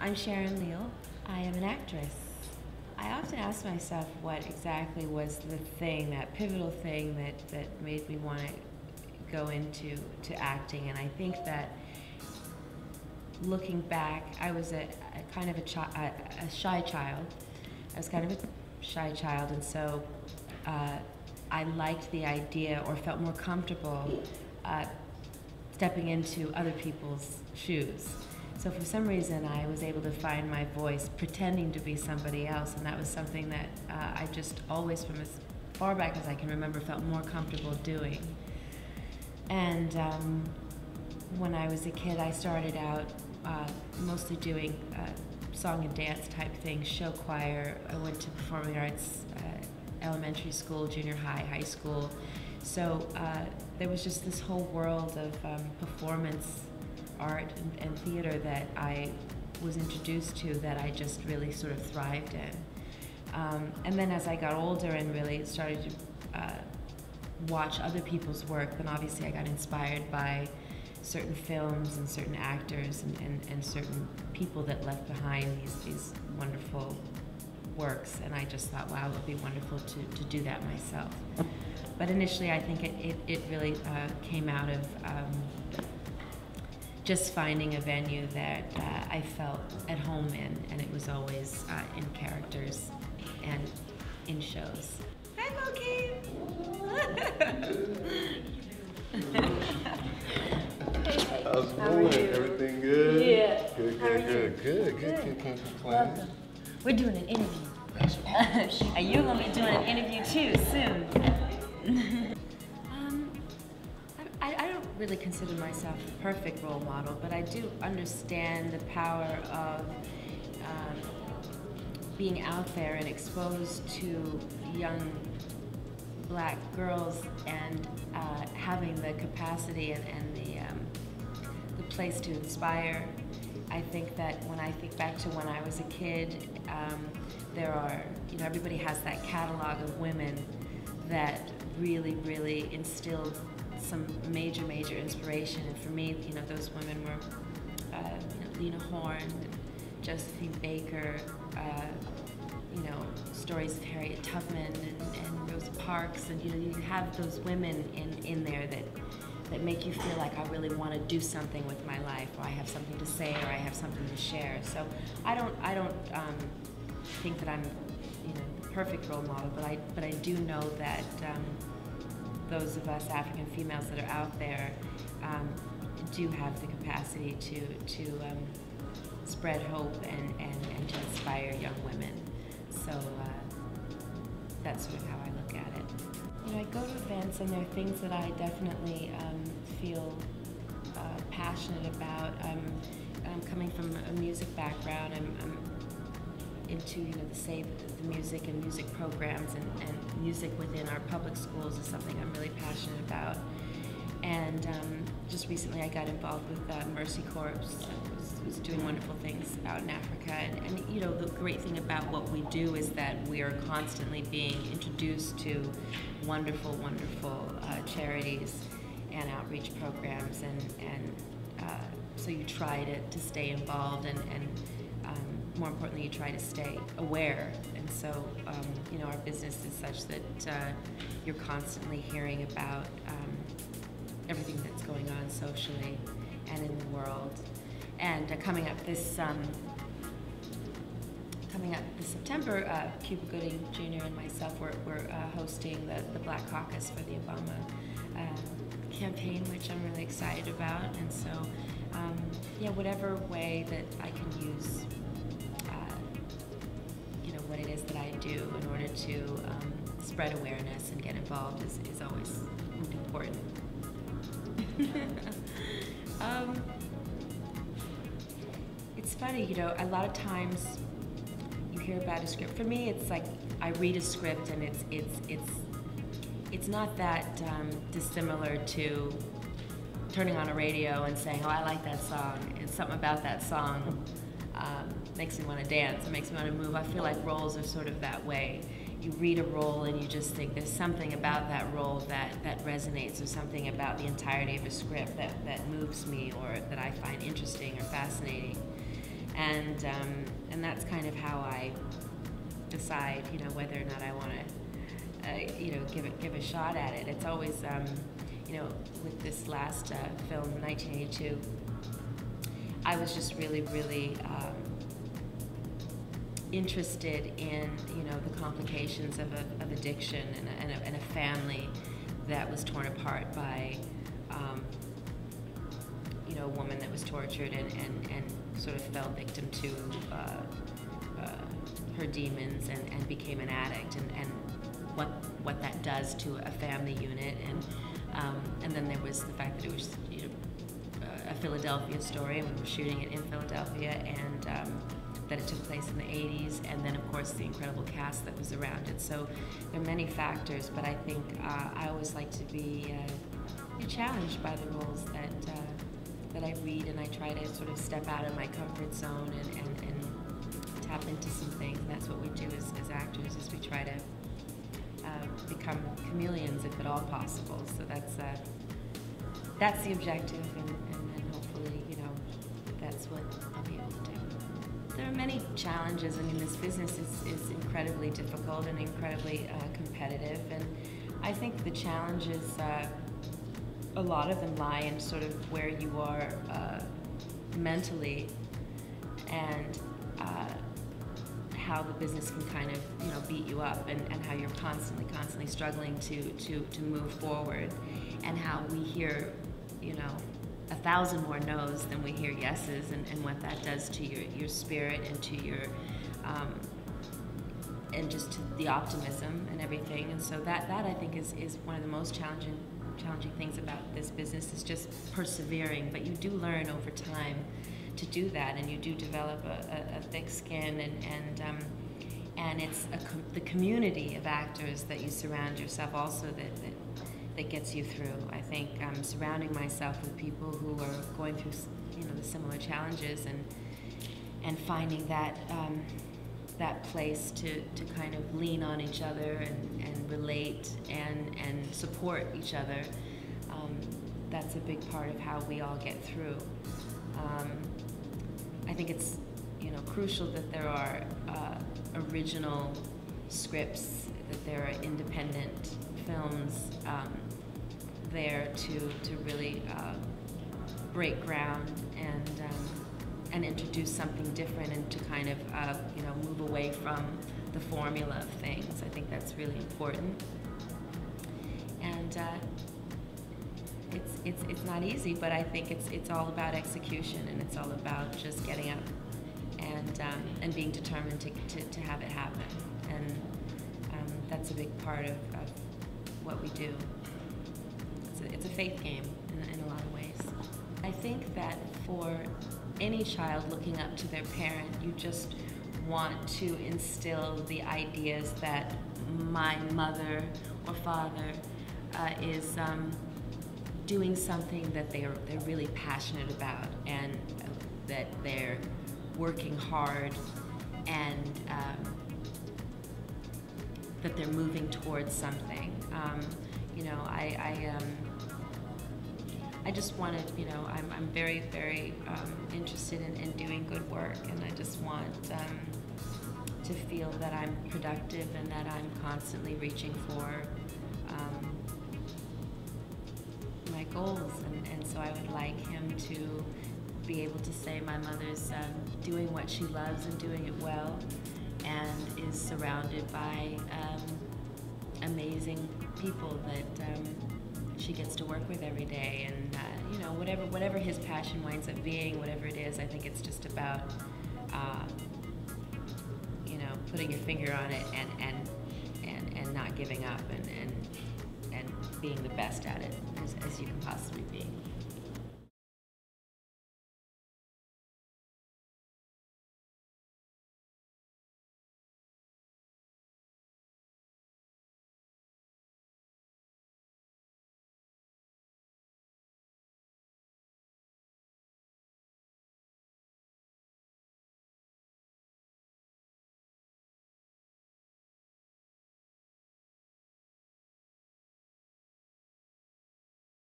I'm Sharon Leal. I am an actress. I often ask myself what exactly was the thing, that pivotal thing that made me want to go into acting, and I think that looking back, I was a shy child. I was kind of a shy child, and so I liked the idea, or felt more comfortable stepping into other people's shoes. So for some reason, I was able to find my voice pretending to be somebody else, and that was something that I just always, from as far back as I can remember, felt more comfortable doing. And when I was a kid, I started out mostly doing song and dance type things, show choir. I went to performing arts, elementary school, junior high, high school. So there was just this whole world of performance art and theater that I was introduced to, that I just really sort of thrived in. And then as I got older and really started to watch other people's work, then obviously I got inspired by certain films and certain actors and certain people that left behind these wonderful works, and I just thought, wow, it would be wonderful to do that myself. But initially I think it really came out of just finding a venue that I felt at home in, and it was always in characters and in shows. Hi, Loki! How's it going? Everything good? Yeah. Good. Can't complain. We're doing an interview. And you're going to be doing an interview too soon. I don't really consider myself a perfect role model, but I do understand the power of being out there and exposed to young black girls, and having the capacity and the place to inspire. I think that when I think back to when I was a kid, there are, everybody has that catalog of women that really instilled some major inspiration. And for me, those women were Lena Horne, Josephine Baker, stories of Harriet Tubman and Rosa Parks, and you have those women in there that make you feel like I really want to do something with my life, or I have something to say, or I have something to share. So I don't think that I'm the perfect role model, but I do know that those of us African females that are out there do have the capacity to spread hope and to inspire young women. So that's sort of how I look at it. I go to events, and there are things that I definitely feel passionate about. I'm coming from a music background. I'm into the music and music programs, and music within our public schools is something I'm really passionate about. And just recently I got involved with Mercy Corps. Was doing wonderful things out in Africa, and the great thing about what we do is that we are constantly being introduced to wonderful charities and outreach programs, and so you try to stay involved, and more importantly, you try to stay aware. And so our business is such that you're constantly hearing about everything that's going on socially and in the world. And coming up this September, Cuba Gooding Jr. and myself, we're hosting the Black Caucus for the Obama campaign, which I'm really excited about. And so, whatever way that I can use, what it is that I do in order to spread awareness and get involved is always important. It's funny, a lot of times you hear about a script. For me, it's like I read a script, and it's not that dissimilar to turning on a radio and saying, oh, I like that song. It's something about that song makes me want to dance, it makes me want to move. I feel like roles are sort of that way. You read a role and you just think there's something about that role that resonates, or something about the entirety of a script that moves me, or that I find interesting or fascinating. And that's kind of how I decide, whether or not I want to, give a shot at it. It's always, with this last film, 1982, I was just really, really interested in, the complications of addiction and a family that was torn apart by, a woman that was tortured and sort of fell victim to her demons and became an addict, and what that does to a family unit, and then there was the fact that it was a Philadelphia story, and we were shooting it in Philadelphia, and that it took place in the 80s, and then of course the incredible cast that was around it. So there are many factors, but I think I always like to be challenged by the roles that I read, and I try to sort of step out of my comfort zone and tap into some things. And that's what we do as actors, is we try to become chameleons if at all possible. So that's the objective, and hopefully, that's what I'll be able to do. There are many challenges. I mean, this business is incredibly difficult and incredibly competitive, and I think the challenges, a lot of them lie in sort of where you are mentally, and how the business can kind of beat you up, and how you're constantly struggling to move forward, and how we hear 1,000 more no's than we hear yeses, and what that does to your spirit and to your and just to the optimism and everything. And so that I think is one of the most challenging things about this business, is just persevering. But you do learn over time to do that, and you do develop a thick skin, and it's the community of actors that you surround yourself also that gets you through. I think surrounding myself with people who are going through the similar challenges, and finding that place to kind of lean on each other and relate and support each other. That's a big part of how we all get through. I think it's crucial that there are original scripts, that there are independent films there to really break ground and introduce something different, and to kind of move away from the formula of things. I think that's really important, and it's not easy, but I think it's all about execution, and it's all about just getting up and being determined to have it happen, and that's a big part of what we do. It's a faith game in a lot of ways. I think that for any child looking up to their parent, you just want to instill the ideas that my mother or father is doing something that they're really passionate about, and that they're working hard, and that they're moving towards something. I just wanted, I'm very, very interested in doing good work, and I just want to feel that I'm productive, and that I'm constantly reaching for my goals, and so I would like him to be able to say my mother's doing what she loves and doing it well, and is surrounded by amazing people that she gets to work with every day, and whatever his passion winds up being, whatever it is, I think it's just about putting your finger on it and not giving up, and being the best at it as you can possibly